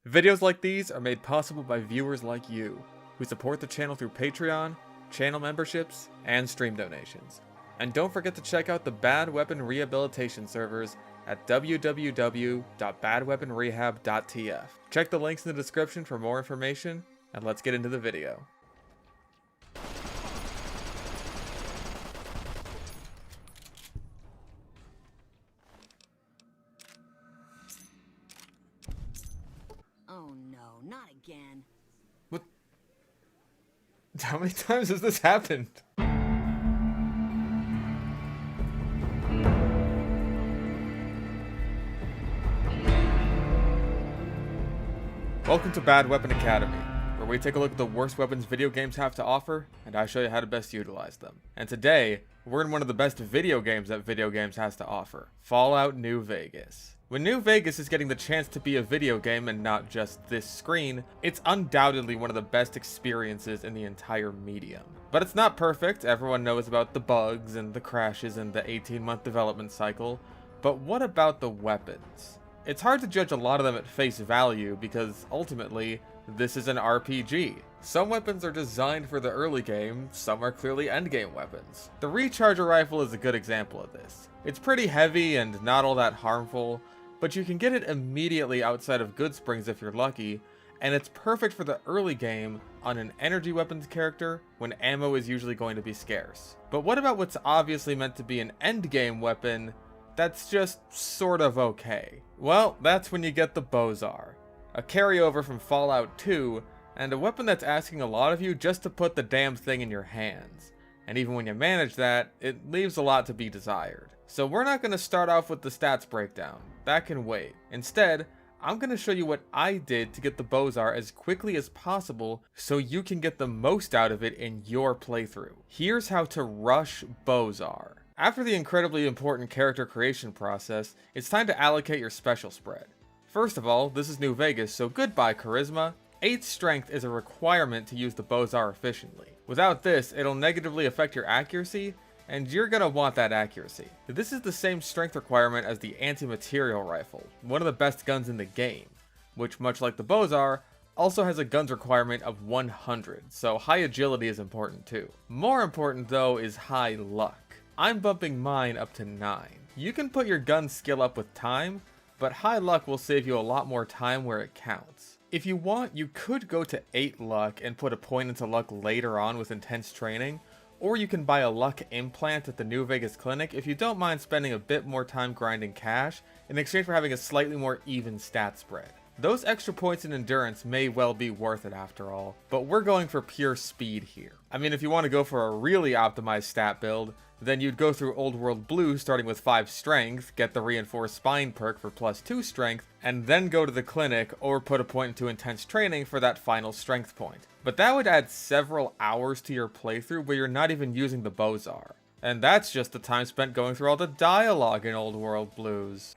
Videos like these are made possible by viewers like you, who support the channel through Patreon, channel memberships, and stream donations. And don't forget to check out the Bad Weapon Rehabilitation servers at www.badweaponrehab.tf. Check the links in the description for more information, and let's get into the video. Oh no, not again. What? How many times has this happened? Welcome to Bad Weapon Academy, where we take a look at the worst weapons video games have to offer, and I show you how to best utilize them. And today, we're in one of the best video games that video games has to offer, Fallout New Vegas. When New Vegas is getting the chance to be a video game and not just this screen, it's undoubtedly one of the best experiences in the entire medium. But it's not perfect. Everyone knows about the bugs and the crashes and the 18-month development cycle, but what about the weapons? It's hard to judge a lot of them at face value because, ultimately, this is an RPG. Some weapons are designed for the early game, some are clearly endgame weapons. The Recharger Rifle is a good example of this. It's pretty heavy and not all that harmful, but you can get it immediately outside of Goodsprings if you're lucky, and it's perfect for the early game on an energy weapons character when ammo is usually going to be scarce. But what about what's obviously meant to be an endgame weapon that's just sort of okay? Well, that's when you get the Bozar, a carryover from Fallout 2, and a weapon that's asking a lot of you just to put the damn thing in your hands. And even when you manage that, it leaves a lot to be desired. So we're not going to start off with the stats breakdown, that can wait. Instead, I'm going to show you what I did to get the Bozar as quickly as possible so you can get the most out of it in your playthrough. Here's how to rush Bozar. After the incredibly important character creation process, it's time to allocate your special spread. First of all, this is New Vegas, so goodbye charisma. 8 strength is a requirement to use the Bozar efficiently. Without this, it'll negatively affect your accuracy, and you're gonna want that accuracy. This is the same strength requirement as the anti-material rifle, one of the best guns in the game, which, much like the Bozar, also has a guns requirement of 100, so high agility is important too. More important though is high luck. I'm bumping mine up to 9. You can put your gun skill up with time, but high luck will save you a lot more time where it counts. If you want, you could go to 8 luck and put a point into luck later on with intense training, or you can buy a luck implant at the New Vegas clinic if you don't mind spending a bit more time grinding cash in exchange for having a slightly more even stat spread. Those extra points in endurance may well be worth it after all, but we're going for pure speed here. I mean, if you want to go for a really optimized stat build, then you'd go through Old World Blue starting with 5 strength, get the reinforced spine perk for +2 strength, and then go to the clinic or put a point into intense training for that final strength point. But that would add several hours to your playthrough where you're not even using the Bozar. And that's just the time spent going through all the dialogue in Old World Blues.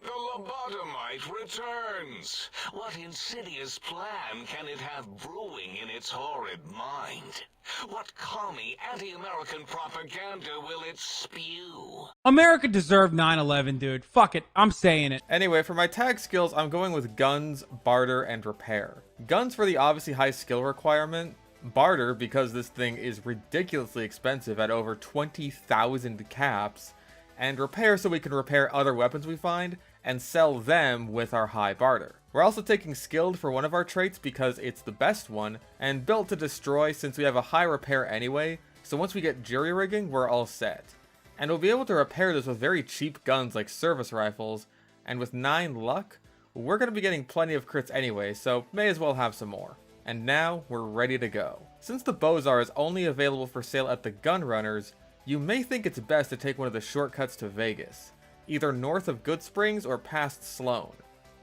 The lobotomite returns! What insidious plan can it have brewing in its horrid mind? What commie anti-American propaganda will it spew? America deserved 9/11, dude. Fuck it, I'm saying it. Anyway, for my tag skills, I'm going with Guns, Barter, and Repair. Guns for the obviously high skill requirement. Barter because this thing is ridiculously expensive at over 20,000 caps. And Repair so we can repair other weapons we find and sell them with our high barter. We're also taking Skilled for one of our traits because it's the best one, and Built to Destroy since we have a high repair anyway, so once we get jury rigging, we're all set. And we'll be able to repair this with very cheap guns like service rifles, and with 9 luck, we're going to be getting plenty of crits anyway, so may as well have some more. And now, we're ready to go. Since the Bozar is only available for sale at the Gun Runners, you may think it's best to take one of the shortcuts to Vegas, either north of Goodsprings or past Sloan.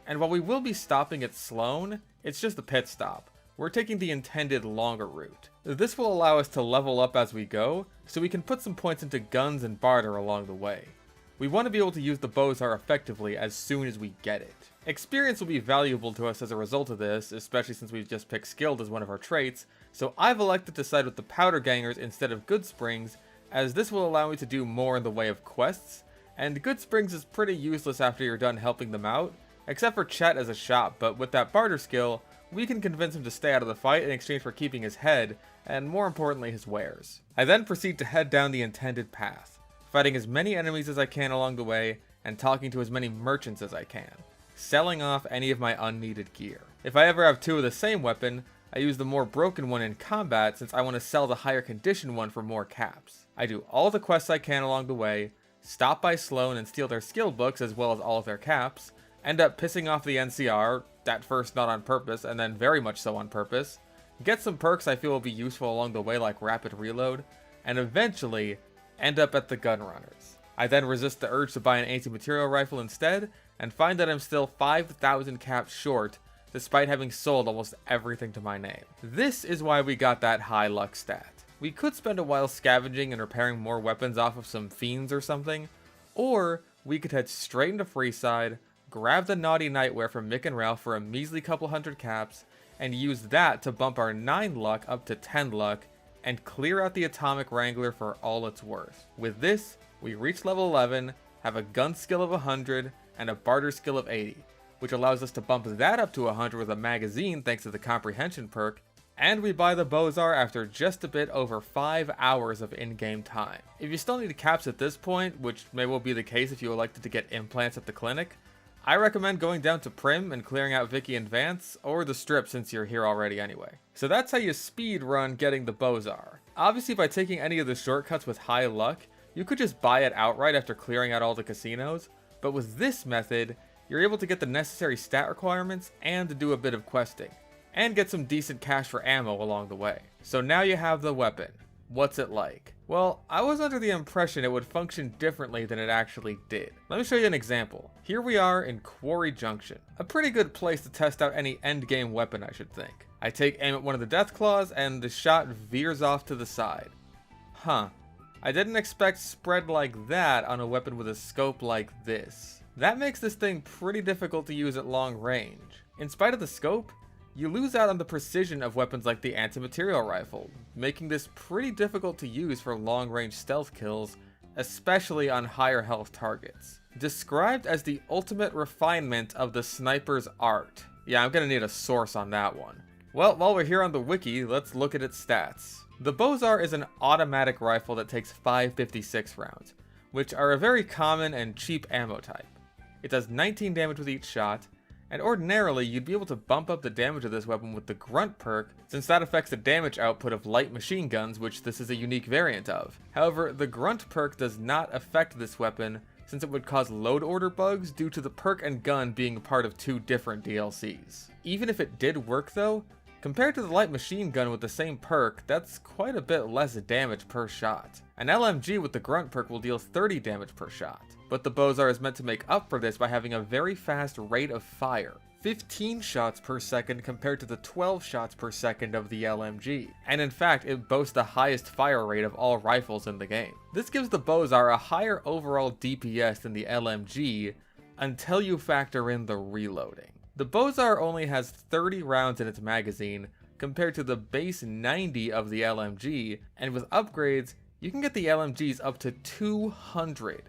And while we will be stopping at Sloan, it's just a pit stop. We're taking the intended longer route. This will allow us to level up as we go, so we can put some points into guns and barter along the way. We want to be able to use the Bozar effectively as soon as we get it. Experience will be valuable to us as a result of this, especially since we've just picked Skilled as one of our traits, so I've elected to side with the Powder Gangers instead of Goodsprings, as this will allow me to do more in the way of quests, and Goodsprings is pretty useless after you're done helping them out, except for Chet as a shop, but with that barter skill, we can convince him to stay out of the fight in exchange for keeping his head, and more importantly his wares. I then proceed to head down the intended path, fighting as many enemies as I can along the way, and talking to as many merchants as I can, selling off any of my unneeded gear. If I ever have two of the same weapon, I use the more broken one in combat since I want to sell the higher condition one for more caps. I do all the quests I can along the way, stop by Sloan and steal their skill books as well as all of their caps, end up pissing off the NCR, at first not on purpose and then very much so on purpose, get some perks I feel will be useful along the way like rapid reload, and eventually end up at the Gunrunners. I then resist the urge to buy an anti-material rifle instead, and find that I'm still 5,000 caps short, despite having sold almost everything to my name. This is why we got that high luck stat. We could spend a while scavenging and repairing more weapons off of some fiends or something, or we could head straight into Freeside, grab the Naughty Nightwear from Mick and Ralph for a measly couple hundred caps, and use that to bump our 9 luck up to 10 luck, and clear out the Atomic Wrangler for all it's worth. With this, we reach level 11, have a gun skill of 100, and a barter skill of 80, which allows us to bump that up to 100 with a magazine thanks to the comprehension perk, and we buy the Bozar after just a bit over 5 hours of in-game time. If you still need caps at this point, which may well be the case if you elected to get implants at the clinic, I recommend going down to Prim and clearing out Vicky and Vance, or the Strip since you're here already anyway. So that's how you speed run getting the Bozar. Obviously by taking any of the shortcuts with high luck, you could just buy it outright after clearing out all the casinos, but with this method, you're able to get the necessary stat requirements and to do a bit of questing, and get some decent cash for ammo along the way. So now you have the weapon. What's it like? Well, I was under the impression it would function differently than it actually did. Let me show you an example. Here we are in Quarry Junction, a pretty good place to test out any endgame weapon I should think. I take aim at one of the death claws and the shot veers off to the side. Huh, I didn't expect spread like that on a weapon with a scope like this. That makes this thing pretty difficult to use at long range. In spite of the scope, you lose out on the precision of weapons like the anti-material rifle, making this pretty difficult to use for long-range stealth kills, especially on higher health targets. Described as the ultimate refinement of the sniper's art. Yeah, I'm gonna need a source on that one. Well, while we're here on the wiki, let's look at its stats. The Bozar is an automatic rifle that takes 5.56 rounds, which are a very common and cheap ammo type. It does 19 damage with each shot, and ordinarily you'd be able to bump up the damage of this weapon with the Grunt perk, since that affects the damage output of light machine guns, which this is a unique variant of. However, the Grunt perk does not affect this weapon, since it would cause load order bugs due to the perk and gun being part of 2 different DLCs. Even if it did work though, compared to the light machine gun with the same perk, that's quite a bit less damage per shot. An LMG with the Grunt perk will deal 30 damage per shot, but the Bozar is meant to make up for this by having a very fast rate of fire. 15 shots per second compared to the 12 shots per second of the LMG, and in fact it boasts the highest fire rate of all rifles in the game. This gives the Bozar a higher overall DPS than the LMG until you factor in the reloading. The Bozar only has 30 rounds in its magazine compared to the base 90 of the LMG, and with upgrades you can get the LMGs up to 200.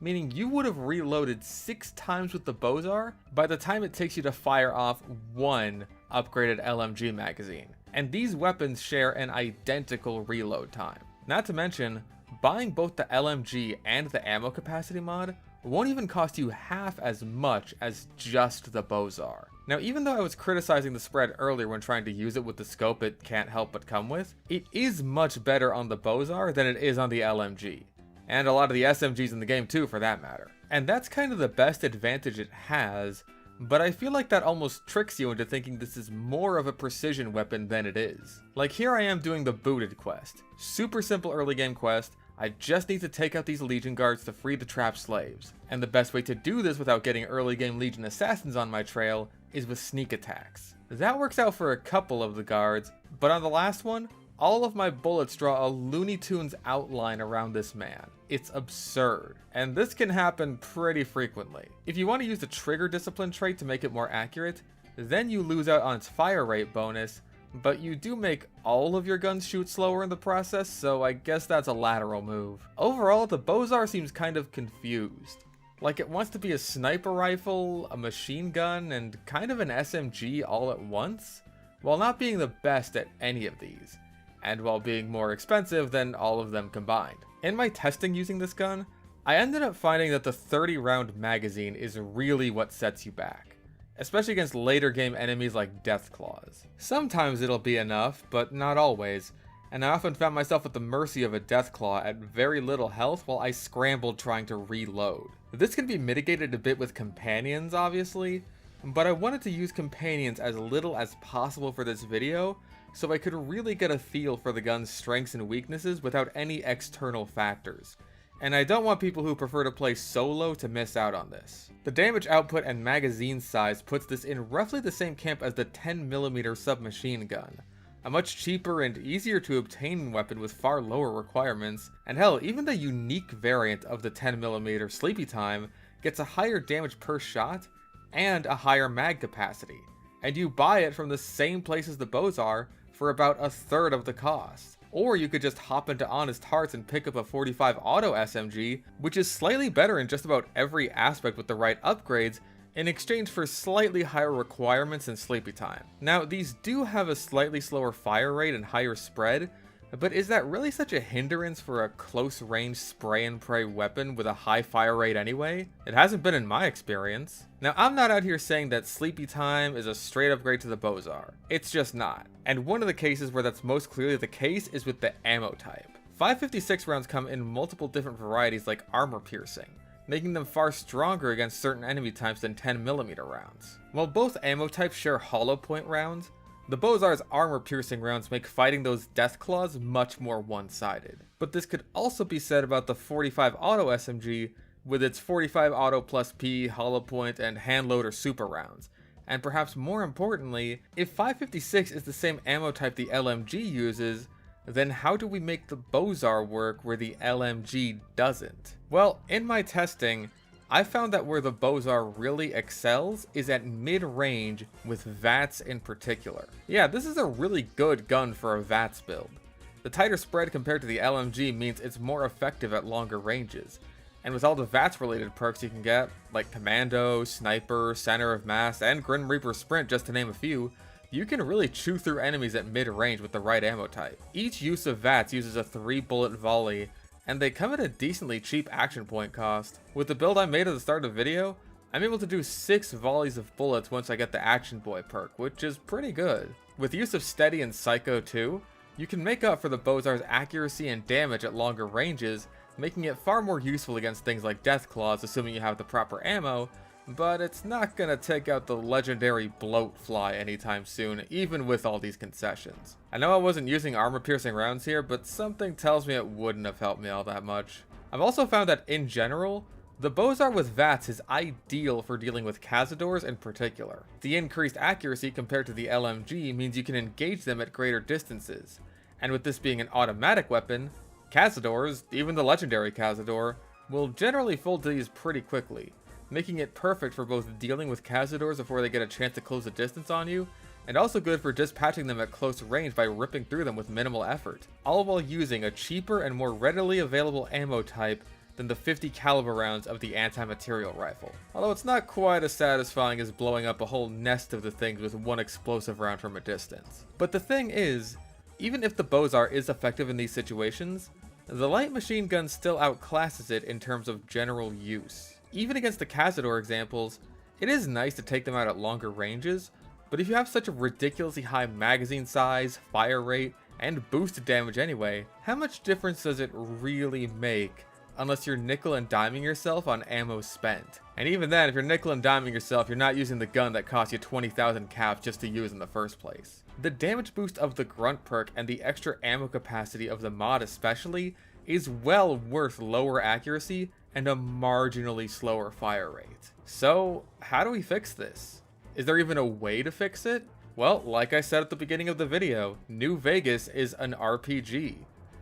Meaning you would have reloaded 6 times with the Bozar by the time it takes you to fire off 1 upgraded LMG magazine. And these weapons share an identical reload time. Not to mention, buying both the LMG and the ammo capacity mod won't even cost you half as much as just the Bozar. Now, even though I was criticizing the spread earlier when trying to use it with the scope it can't help but come with, it is much better on the Bozar than it is on the LMG. And a lot of the SMGs in the game too, for that matter. And that's kind of the best advantage it has, but I feel like that almost tricks you into thinking this is more of a precision weapon than it is. Like here I am doing the Booted quest. Super simple early game quest, I just need to take out these Legion guards to free the trapped slaves. And the best way to do this without getting early game Legion assassins on my trail is with sneak attacks. That works out for a couple of the guards, but on the last one, all of my bullets draw a Looney Tunes outline around this man. It's absurd, and this can happen pretty frequently. If you want to use the trigger discipline trait to make it more accurate, then you lose out on its fire rate bonus, but you do make all of your guns shoot slower in the process, so I guess that's a lateral move. Overall, the Bozar seems kind of confused. Like it wants to be a sniper rifle, a machine gun, and kind of an SMG all at once, while not being the best at any of these, and while being more expensive than all of them combined. In my testing using this gun, I ended up finding that the 30-round magazine is really what sets you back, especially against later game enemies like Deathclaws. Sometimes it'll be enough, but not always, and I often found myself at the mercy of a Deathclaw at very little health while I scrambled trying to reload. This can be mitigated a bit with companions, obviously, but I wanted to use companions as little as possible for this video, so I could really get a feel for the gun's strengths and weaknesses without any external factors. And I don't want people who prefer to play solo to miss out on this. The damage output and magazine size puts this in roughly the same camp as the 10mm submachine gun, a much cheaper and easier to obtain weapon with far lower requirements, and hell, even the unique variant of the 10mm Sleepy Time gets a higher damage per shot and a higher mag capacity, and you buy it from the same place as the Bozar for about a third of the cost. Or you could just hop into Honest Hearts and pick up a 45 Auto SMG, which is slightly better in just about every aspect with the right upgrades, in exchange for slightly higher requirements than Sleepy Time. Now, these do have a slightly slower fire rate and higher spread, but is that really such a hindrance for a close-range spray-and-pray weapon with a high fire rate anyway? It hasn't been in my experience. Now, I'm not out here saying that Sleepy Time is a straight upgrade to the Bozar. It's just not. And one of the cases where that's most clearly the case is with the ammo type. 5.56 rounds come in multiple different varieties like armor piercing, making them far stronger against certain enemy types than 10mm rounds. While both ammo types share hollow point rounds, the Bozar's armor-piercing rounds make fighting those Deathclaws much more one-sided. But this could also be said about the 45 Auto SMG with its 45 Auto plus P, hollow point, and handloader super rounds. And perhaps more importantly, if 5.56 is the same ammo type the LMG uses, then how do we make the Bozar work where the LMG doesn't? Well, in my testing, I found that where the Bozar really excels is at mid-range with VATS in particular. Yeah, this is a really good gun for a VATS build. The tighter spread compared to the LMG means it's more effective at longer ranges, and with all the VATS related perks you can get, like Commando, Sniper, Center of Mass, and Grim Reaper Sprint just to name a few, you can really chew through enemies at mid-range with the right ammo type. Each use of VATS uses a 3-bullet volley, and they come at a decently cheap action point cost. With the build I made at the start of the video, I'm able to do 6 volleys of bullets once I get the Action Boy perk, which is pretty good. With use of Steady and Psycho too, you can make up for the Bozar's accuracy and damage at longer ranges, making it far more useful against things like Deathclaws assuming you have the proper ammo, but it's not gonna take out the legendary Bloatfly anytime soon, even with all these concessions. I know I wasn't using armor-piercing rounds here, but something tells me it wouldn't have helped me all that much. I've also found that, in general, the Bozar with VATS is ideal for dealing with Cazadors in particular. The increased accuracy compared to the LMG means you can engage them at greater distances, and with this being an automatic weapon, Cazadors, even the legendary Cazador, will generally fold to these pretty quickly, making it perfect for both dealing with Cazadors before they get a chance to close the distance on you, and also good for dispatching them at close range by ripping through them with minimal effort, all while using a cheaper and more readily available ammo type than the 50 caliber rounds of the anti-material rifle. Although it's not quite as satisfying as blowing up a whole nest of the things with one explosive round from a distance. But the thing is, even if the Bozar is effective in these situations, the light machine gun still outclasses it in terms of general use. Even against the Cazador examples, it is nice to take them out at longer ranges, but if you have such a ridiculously high magazine size, fire rate, and boosted damage anyway, how much difference does it really make unless you're nickel and diming yourself on ammo spent? And even then, if you're nickel and diming yourself, you're not using the gun that cost you 20,000 caps just to use in the first place. The damage boost of the Grunt perk and the extra ammo capacity of the mod especially is well worth lower accuracy and a marginally slower fire rate. So, how do we fix this? Is there even a way to fix it? Well, like I said at the beginning of the video, New Vegas is an RPG.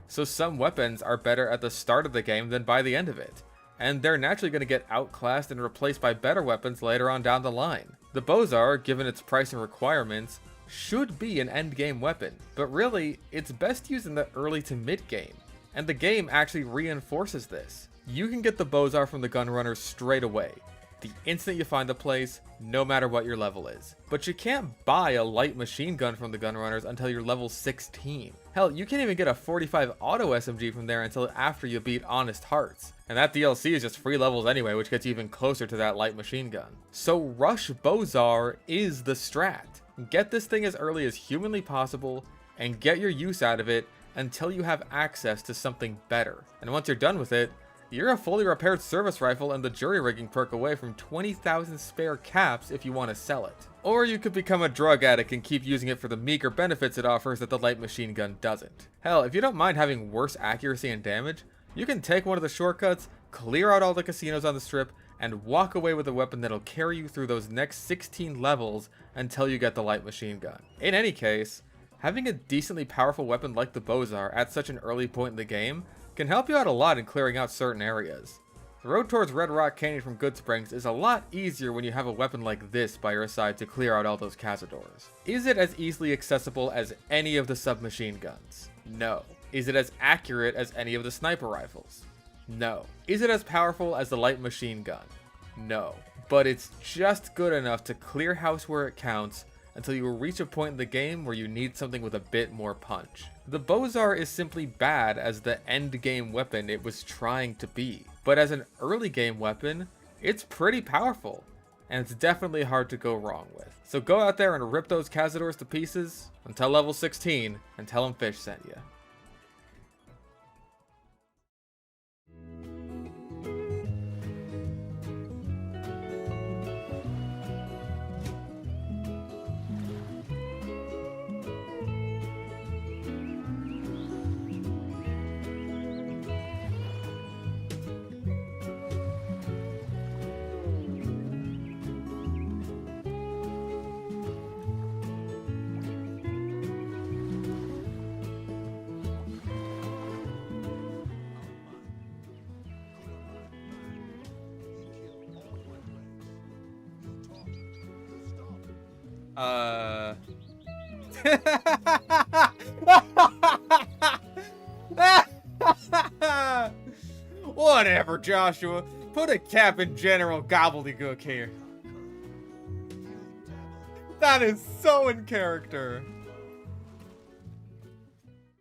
So some weapons are better at the start of the game than by the end of it, and they're naturally going to get outclassed and replaced by better weapons later on down the line. The Bozar, given its price and requirements, should be an endgame weapon, but really, it's best used in the early to mid game, and the game actually reinforces this. You can get the Bozar from the Gunrunner straight away, the instant you find the place, no matter what your level is. But you can't buy a light machine gun from the Gunrunners until you're level 16. Hell, you can't even get a 45 auto SMG from there until after you beat Honest Hearts. And that DLC is just free levels anyway, which gets you even closer to that light machine gun. So Rush Bozar is the strat. Get this thing as early as humanly possible, and get your use out of it until you have access to something better. And once you're done with it, you're a fully repaired service rifle and the jury rigging perk away from 20,000 spare caps if you want to sell it. Or you could become a drug addict and keep using it for the meager benefits it offers that the light machine gun doesn't. Hell, if you don't mind having worse accuracy and damage, you can take one of the shortcuts, clear out all the casinos on the strip, and walk away with a weapon that'll carry you through those next 16 levels until you get the light machine gun. In any case, having a decently powerful weapon like the Bozar at such an early point in the game can help you out a lot in clearing out certain areas. The road towards Red Rock Canyon from Good Springs is a lot easier when you have a weapon like this by your side to clear out all those cazadors. Is it as easily accessible as any of the submachine guns? No. Is it as accurate as any of the sniper rifles? No. Is it as powerful as the light machine gun? No. But it's just good enough to clear house where it counts until you will reach a point in the game where you need something with a bit more punch. The Bozar is simply bad as the end game weapon it was trying to be, but as an early game weapon, it's pretty powerful, and it's definitely hard to go wrong with. So go out there and rip those cazadors to pieces until level 16, and tell them Fish sent you. Whatever, Joshua. Put a cap in General Gobbledygook here. That is so in character.